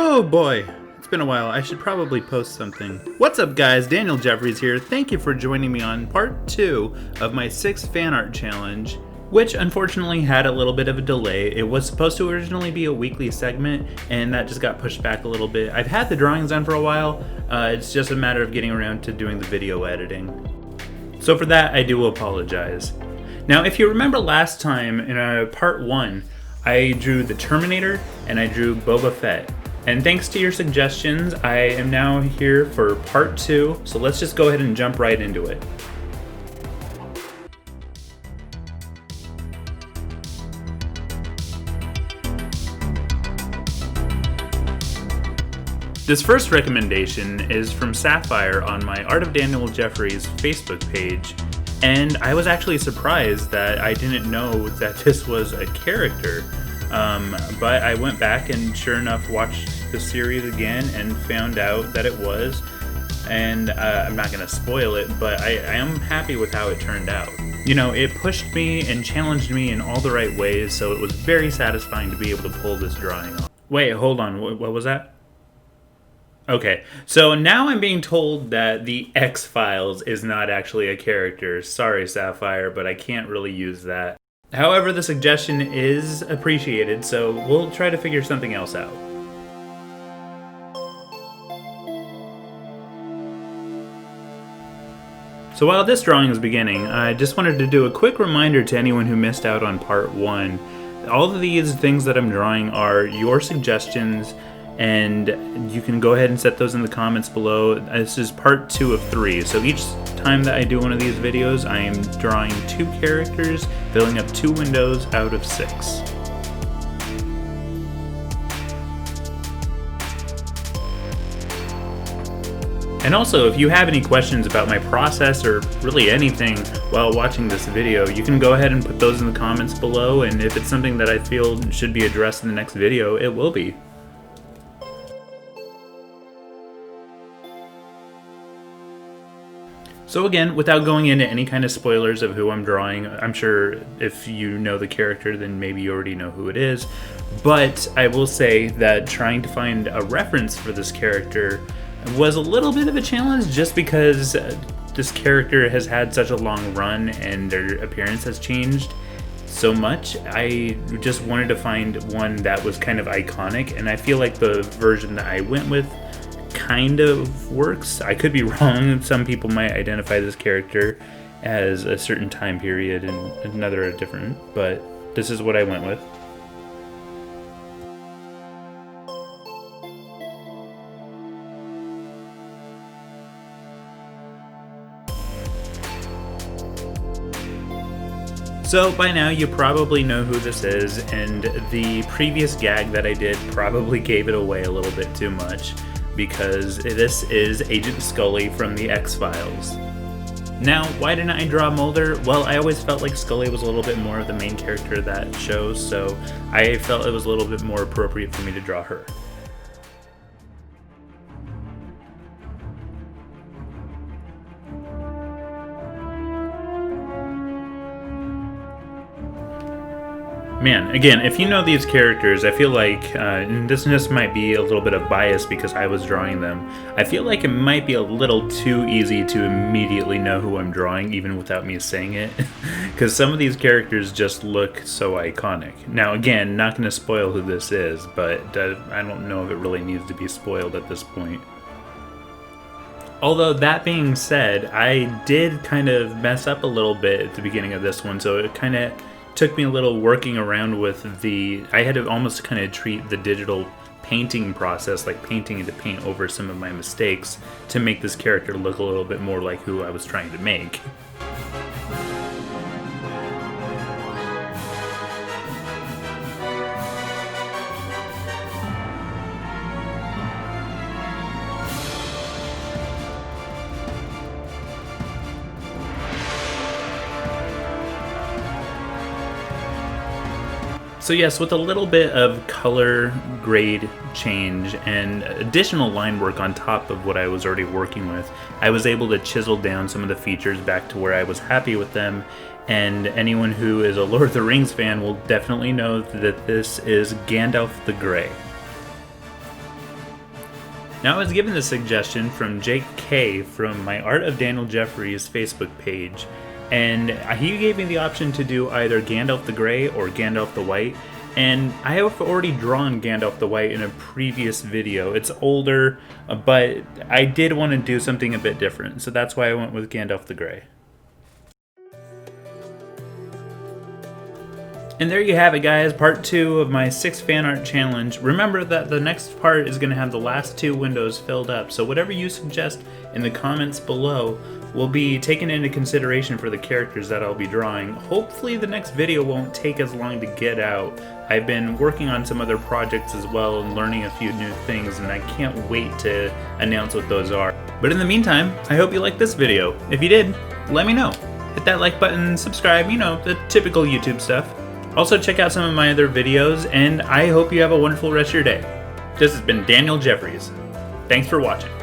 Oh boy, it's been a while. I should probably post something. What's up guys, Daniel Jeffries here. Thank you for joining me on part 2 of my 6th fan art challenge, which unfortunately had a little bit of a delay. It was supposed to originally be a weekly segment, and that just got pushed back a little bit. I've had the drawings done for a while, it's just a matter of getting around to doing the video editing. So for that, I do apologize. Now, if you remember last time in part 1, I drew the Terminator and I drew Boba Fett. And thanks to your suggestions, I am now here for part 2, so let's just go ahead and jump right into it. This first recommendation is from Sapphire on my Art of Daniel Jeffries Facebook page, and I was actually surprised that I didn't know that this was a character. But I went back and sure enough watched the series again and found out that it was, and I'm not going to spoil it, but I am happy with how it turned out. You know, it pushed me and challenged me in all the right ways, so it was very satisfying to be able to pull this drawing off. Wait, hold on, what was that? Okay, so now I'm being told that the X-Files is not actually a character. Sorry, Sapphire, but I can't really use that. However, the suggestion is appreciated, so we'll try to figure something else out. So while this drawing is beginning, I just wanted to do a quick reminder to anyone who missed out on part 1. All of these things that I'm drawing are your suggestions, and you can go ahead and set those in the comments below. This is part 2 of 3, so each time that I do one of these videos, I am drawing 2 characters, filling up 2 windows out of 6. And also, if you have any questions about my process or really anything while watching this video, you can go ahead and put those in the comments below, and if it's something that I feel should be addressed in the next video, it will be. So again, without going into any kind of spoilers of who I'm drawing, I'm sure if you know the character, then maybe you already know who it is. But I will say that trying to find a reference for this character was a little bit of a challenge, just because this character has had such a long run and their appearance has changed so much. I just wanted to find one that was kind of iconic, and I feel like the version that I went with kind of works. I could be wrong. Some people might identify this character as a certain time period and another a different, but this is what I went with. So by now you probably know who this is, and the previous gag that I did probably gave it away a little bit too much, because this is Agent Scully from the X-Files. Now, why didn't I draw Mulder? Well, I always felt like Scully was a little bit more of the main character of that show, so I felt it was a little bit more appropriate for me to draw her. Man, again, if you know these characters, I feel like, and this just might be a little bit of bias because I was drawing them, I feel like it might be a little too easy to immediately know who I'm drawing, even without me saying it, because some of these characters just look so iconic. Now, again, not going to spoil who this is, but I don't know if it really needs to be spoiled at this point. Although, that being said, I did kind of mess up a little bit at the beginning of this one, so it kind of took me a little working around with I had to almost kind of treat the digital painting process like painting into paint over some of my mistakes to make this character look a little bit more like who I was trying to make. So yes, with a little bit of color grade change and additional line work on top of what I was already working with, I was able to chisel down some of the features back to where I was happy with them, and anyone who is a Lord of the Rings fan will definitely know that this is Gandalf the Grey. Now, I was given the suggestion from Jake K from my Art of Daniel Jeffries Facebook page, and he gave me the option to do either Gandalf the Grey or Gandalf the White, and I have already drawn Gandalf the White in a previous video. It's older, but I did want to do something a bit different, so that's why I went with Gandalf the Grey. And there you have it, guys, part 2 of my 6 fan art challenge. Remember that the next part is going to have the last 2 windows filled up, so whatever you suggest in the comments below will be taken into consideration for the characters that I'll be drawing. Hopefully the next video won't take as long to get out. I've been working on some other projects as well and learning a few new things, and I can't wait to announce what those are. But in the meantime, I hope you liked this video. If you did, let me know. Hit that like button, subscribe, you know, the typical YouTube stuff. Also, check out some of my other videos, and I hope you have a wonderful rest of your day. This has been Daniel Jeffries. Thanks for watching.